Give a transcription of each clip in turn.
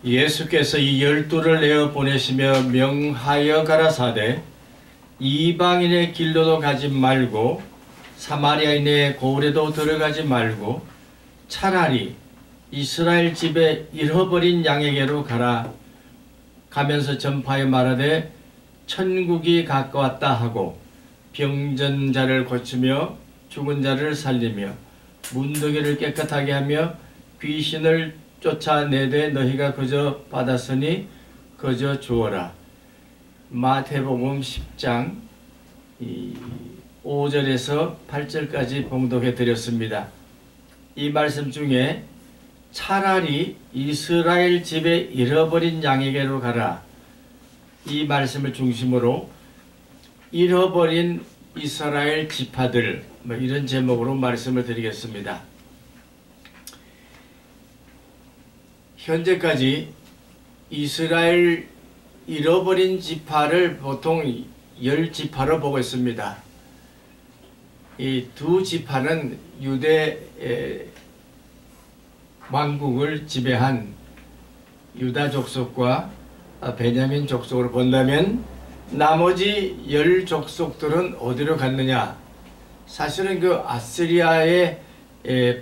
예수께서 이 12를 내어 보내시며 명하여 가라사대 이방인의 길로도 가지 말고 사마리아인의 고을에도 들어가지 말고 차라리 이스라엘 집에 잃어버린 양에게로 가라. 가면서 전파에 말하되 천국이 가까웠다 하고 병든 자를 고치며 죽은 자를 살리며 문둥이를 깨끗하게 하며 귀신을 쫓아내되 너희가 그저 받았으니 그저 주어라. 마태복음 10장 5절에서 8절까지 봉독해 드렸습니다. 이 말씀 중에 차라리 이스라엘 집에 잃어버린 양에게로 가라. 이 말씀을 중심으로 잃어버린 이스라엘 지파들 이런 제목으로 말씀을 드리겠습니다. 현재까지 이스라엘 잃어버린 지파를 보통 10지파로 보고 있습니다. 이 두 지파는 유대 왕국을 지배한 유다 족속과 베냐민 족속으로 본다면 나머지 10족속들은 어디로 갔느냐? 사실은 그 아시리아의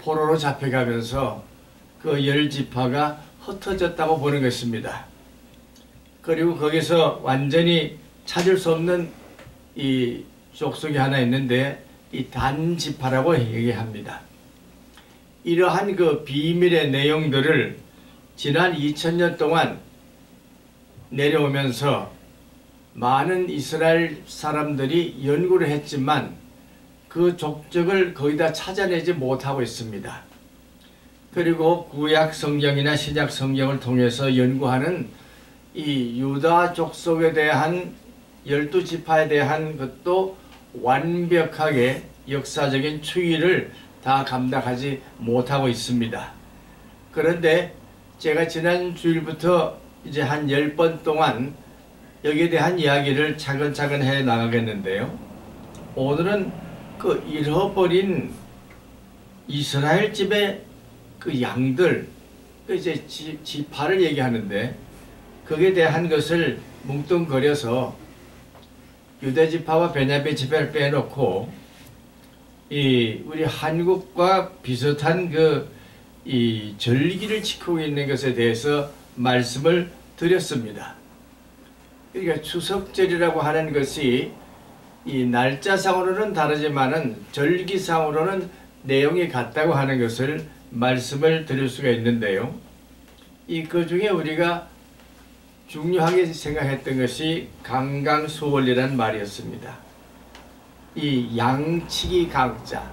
포로로 잡혀가면서 그 10지파가 흩어졌다고 보는 것입니다. 그리고 거기서 완전히 찾을 수 없는 이 족속이 하나 있는데 이 단지파라고 얘기합니다. 이러한 그 비밀의 내용들을 지난 2000년 동안 내려오면서 많은 이스라엘 사람들이 연구를 했지만 그 족적을 거의 다 찾아내지 못하고 있습니다. 그리고 구약 성경이나 신약 성경을 통해서 연구하는 이 유다 족속에 대한 12지파에 대한 것도 완벽하게 역사적인 추이를 다 감당하지 못하고 있습니다. 그런데 제가 지난 주일부터 이제 한 10번 동안 여기에 대한 이야기를 차근차근 해 나가겠는데요. 오늘은 그 잃어버린 이스라엘 집의 그 양들, 이제 지파를 얘기하는데 거기에 대한 것을 뭉뚱거려서 유대지파와 베냐민 지파를 빼놓고 우리 한국과 비슷한 이 절기를 지키고 있는 것에 대해서 말씀을 드렸습니다. 그러니까 추석절이라고 하는 것이 이 날짜상으로는 다르지만은 절기상으로는 내용이 같다고 하는 것을 말씀을 드릴 수가 있는데요. 그 중에 우리가 중요하게 생각했던 것이 강강수월이라는 말이었습니다. 이 양치기 강자,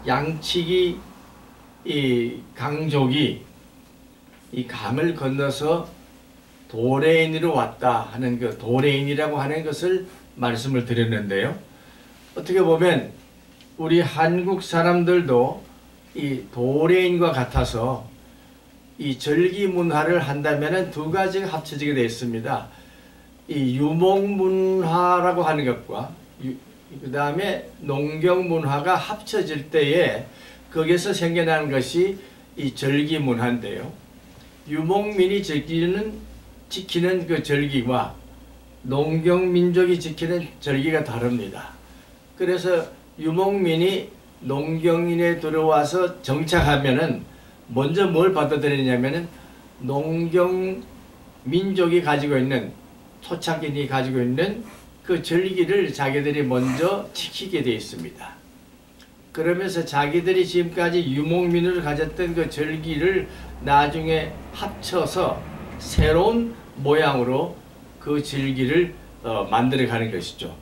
양치기 이 강족이 이 강을 건너서 도레인으로 왔다 하는 그 도레인이라고 하는 것을 말씀을 드렸는데요. 어떻게 보면 우리 한국 사람들도 이 도레인과 같아서 이 절기 문화를 한다면은 두 가지가 합쳐지게 되어 있습니다. 이 유목 문화라고 하는 것과 그 다음에 농경 문화가 합쳐질 때에 거기에서 생겨나는 것이 이 절기 문화인데요. 유목민이 지키는 그 절기와 농경민족이 지키는 절기가 다릅니다. 그래서 유목민이 농경인에 들어와서 정착하면은 먼저 뭘 받아들이냐면은 농경민족이 가지고 있는 토착인이 가지고 있는 그 절기를 자기들이 먼저 지키게 되어 있습니다. 그러면서 자기들이 지금까지 유목민으로 가졌던 그 절기를 나중에 합쳐서 새로운 모양으로 그 절기를 만들어가는 것이죠.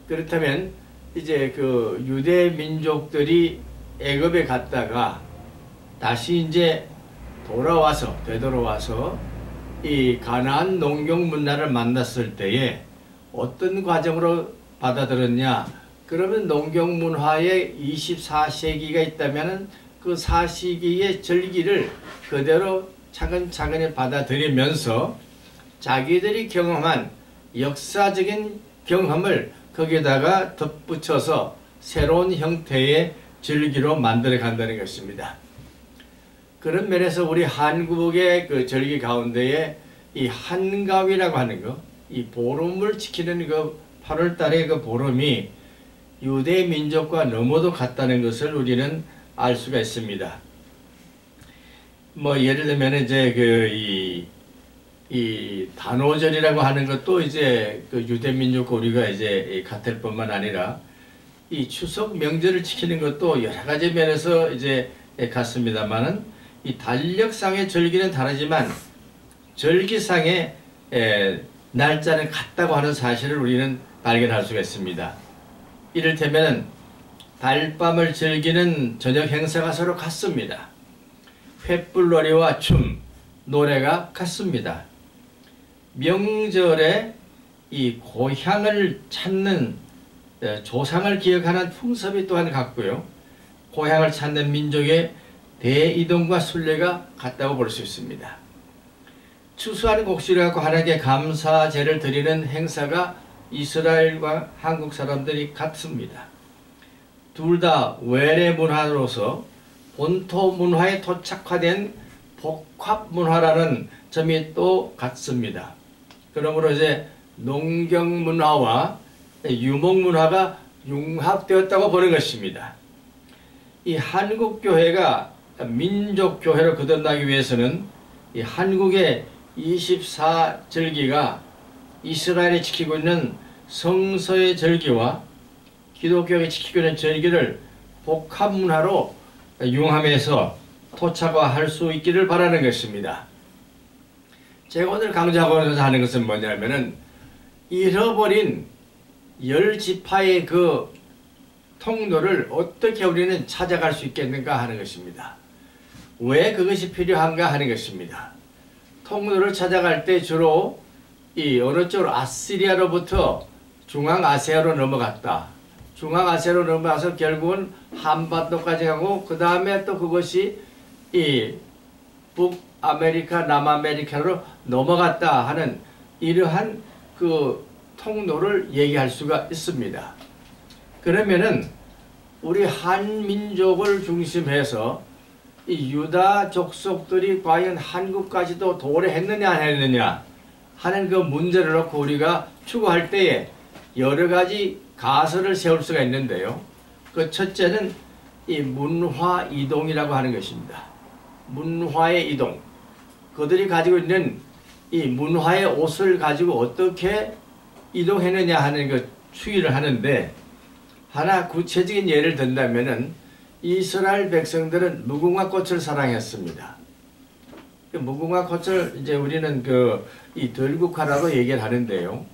그렇다면 이제 그 유대 민족들이 애굽에 갔다가 다시 이제 되돌아와서 이 가나안 농경 문화를 만났을 때에 어떤 과정으로 받아들였냐? 그러면 농경 문화에 24세기가 있다면은 그 4세기의 절기를 그대로 차근차근히 받아들이면서 자기들이 경험한 역사적인 경험을 거기에다가 덧붙여서 새로운 형태의 절기로 만들어 간다는 것입니다. 그런 면에서 우리 한국의 그 절기 가운데에 이 한가위라고 하는 거, 이 보름을 지키는 그 8월 달의 그 보름이 유대 민족과 너무도 같다는 것을 우리는 알 수가 있습니다. 뭐 예를 들면 이제 이 단오절이라고 하는 것도 이제 그 유대 민족과 우리가 이제 같을 뿐만 아니라 이 추석 명절을 지키는 것도 여러 가지 면에서 이제 같습니다만은 이 달력상의 절기는 다르지만 절기상의 날짜는 같다고 하는 사실을 우리는 발견할 수가 있습니다. 이를테면 달밤을 즐기는 저녁 행사가 서로 같습니다. 횃불놀이와 춤, 노래가 같습니다. 명절에 이 고향을 찾는 조상을 기억하는 풍습이 또한 같고요. 고향을 찾는 민족의 대이동과 순례가 같다고 볼 수 있습니다. 추수하는 곡식을 갖고 하나님께 감사제를 드리는 행사가 이스라엘과 한국 사람들이 같습니다. 둘 다 외래 문화로서 본토 문화에 토착화된 복합 문화라는 점이 또 같습니다. 그러므로 이제 농경 문화와 유목 문화가 융합되었다고 보는 것입니다. 이 한국 교회가 민족 교회로 거듭나기 위해서는 이 한국의 24절기가 이스라엘이 지키고 있는 성서의 절기와 기독교가 지키고 있는 절기를 복합 문화로 융합해서 토착화할 수 있기를 바라는 것입니다. 제가 오늘 강조하고 하는 것은 뭐냐면은 잃어버린 10지파의 그 통로를 어떻게 우리는 찾아갈 수 있겠는가 하는 것입니다. 왜 그것이 필요한가 하는 것입니다. 통로를 찾아갈 때 주로 이 어느 쪽으로 아시리아로부터 중앙아시아로 넘어갔다. 중앙아시아로 넘어가서 결국은 한반도까지 가고 그 다음에 또 그것이 이 북아메리카, 남아메리카로 넘어갔다 하는 이러한 그 통로를 얘기할 수가 있습니다. 그러면은 우리 한민족을 중심해서 이 유다 족속들이 과연 한국까지도 도래했느냐 안 했느냐 하는 그 문제를 놓고 우리가 추구할 때에 여러 가지 가설을 세울 수가 있는데요. 그 첫째는 이 문화 이동이라고 하는 것입니다. 문화의 이동. 그들이 가지고 있는 이 문화의 옷을 가지고 어떻게 이동했느냐 하는 그 추이를 하는데, 하나 구체적인 예를 든다면은 이스라엘 백성들은 무궁화 꽃을 사랑했습니다. 그 무궁화 꽃을 이제 우리는 이 들국화라고 얘기를 하는데요.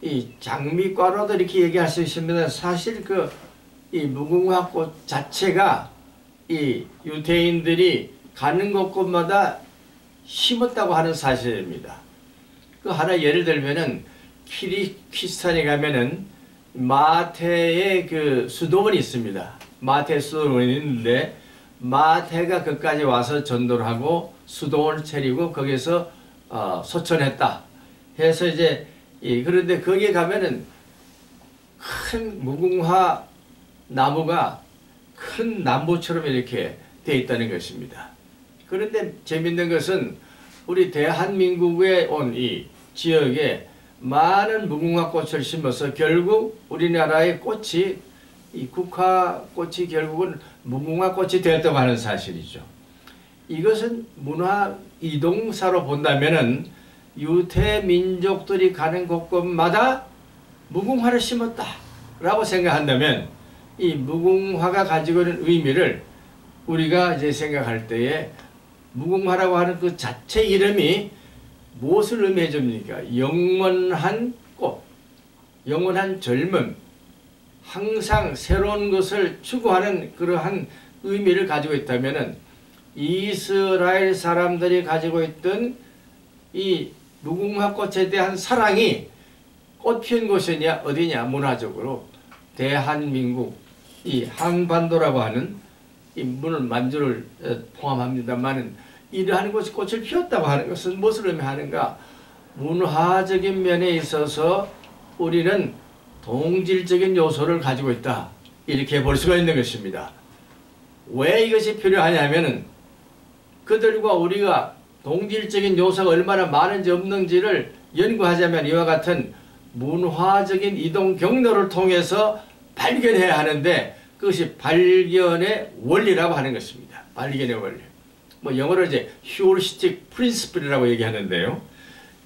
이 장미과로도 이렇게 얘기할 수 있습니다. 사실 이 무궁화 꽃 자체가 이 유대인들이 가는 곳곳마다 심었다고 하는 사실입니다. 그 하나 예를 들면은 키르기스탄에 가면은 마태의 그 수도원이 있습니다. 마태 수도원이 있는데 마태가 거기까지 와서 전도를 하고 수도원을 차리고 거기서 소천했다 해서 이제 그런데 거기에 가면은 큰 무궁화 나무가 큰 나무처럼 이렇게 되어 있다는 것입니다. 그런데 재밌는 것은 우리 대한민국에 온 이 지역에 많은 무궁화 꽃을 심어서 결국 우리나라의 꽃이 이 국화꽃이 결국은 무궁화 꽃이 되었다고 하는 사실이죠. 이것은 문화 이동사로 본다면은 유대 민족들이 가는 곳곳마다 무궁화를 심었다라고 생각한다면 이 무궁화가 가지고 있는 의미를 우리가 이제 생각할 때에 무궁화라고 하는 그 자체 이름이 무엇을 의미해 줍니까? 영원한 꽃, 영원한 젊음, 항상 새로운 것을 추구하는 그러한 의미를 가지고 있다면은 이스라엘 사람들이 가지고 있던 이 무궁화 꽃에 대한 사랑이 꽃 피운 곳이냐 어디냐 문화적으로 대한민국 이 한반도라고 하는 이 문을 만주를 포함합니다만은 이러한 곳이 꽃을 피웠다고 하는 것은 무엇을 의미하는가? 문화적인 면에 있어서 우리는 동질적인 요소를 가지고 있다. 이렇게 볼 수가 있는 것입니다. 왜 이것이 필요하냐면은 그들과 우리가 동질적인 요소가 얼마나 많은지 없는지를 연구하자면 이와 같은 문화적인 이동 경로를 통해서 발견해야 하는데 그것이 발견의 원리라고 하는 것입니다. 발견의 원리. 뭐 영어로 이제 heuristic principle이라고 얘기하는데요.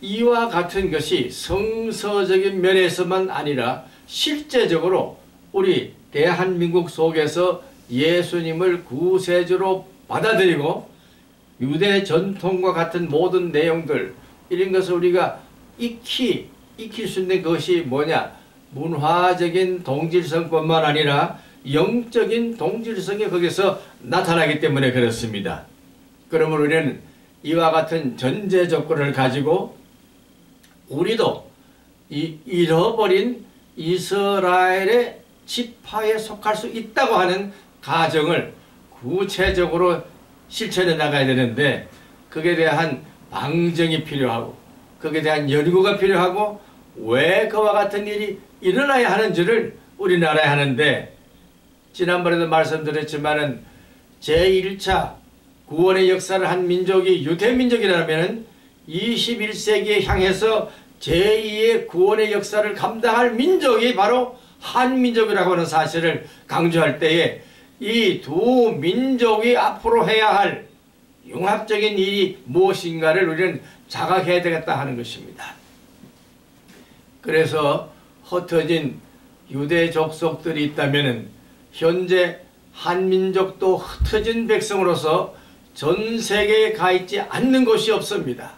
이와 같은 것이 성서적인 면에서만 아니라 실제적으로 우리 대한민국 속에서 예수님을 구세주로 받아들이고 유대 전통과 같은 모든 내용들 이런 것을 우리가 익힐 수 있는 것이 뭐냐? 문화적인 동질성뿐만 아니라 영적인 동질성이 거기서 나타나기 때문에 그렇습니다. 그러므로 우리는 이와 같은 전제 조건을 가지고 우리도 이 잃어버린 이스라엘의 지파에 속할 수 있다고 하는 가정을 구체적으로 실천해 나가야 되는데 거기에 대한 방정이 필요하고 거기에 대한 연구가 필요하고 왜 그와 같은 일이 일어나야 하는지를 우리는 알아야 하는데 지난번에도 말씀드렸지만은 제1차 구원의 역사를 한 민족이 유대민족이라면 21세기에 향해서 제2의 구원의 역사를 감당할 민족이 바로 한민족이라고 하는 사실을 강조할 때에 이 두 민족이 앞으로 해야 할 융합적인 일이 무엇인가를 우리는 자각해야 되겠다 하는 것입니다. 그래서 흩어진 유대 족속들이 있다면 현재 한민족도 흩어진 백성으로서 전 세계에 가 있지 않는 곳이 없습니다.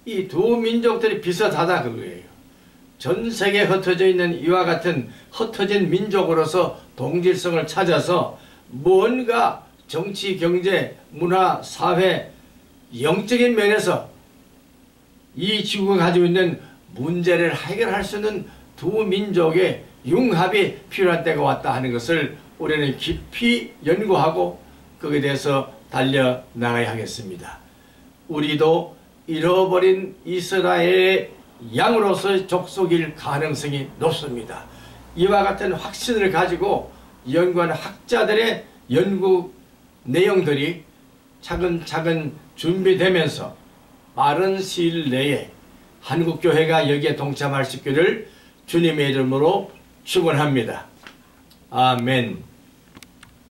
이 두 민족들이 비슷하다 그거예요. 전 세계에 흩어져 있는 이와 같은 흩어진 민족으로서 동질성을 찾아서 뭔가 정치, 경제, 문화, 사회, 영적인 면에서 이 지구가 가지고 있는 문제를 해결할 수 있는 두 민족의 융합이 필요한 때가 왔다 하는 것을 우리는 깊이 연구하고 거기에 대해서 달려나가야 하겠습니다. 우리도 잃어버린 이스라엘의 양으로서의 족속일 가능성이 높습니다. 이와 같은 확신을 가지고 연구하는 학자들의 연구 내용들이 차근차근 준비되면서 빠른 시일 내에 한국교회가 여기에 동참할 수 있기를 주님의 이름으로 축원합니다. 아멘.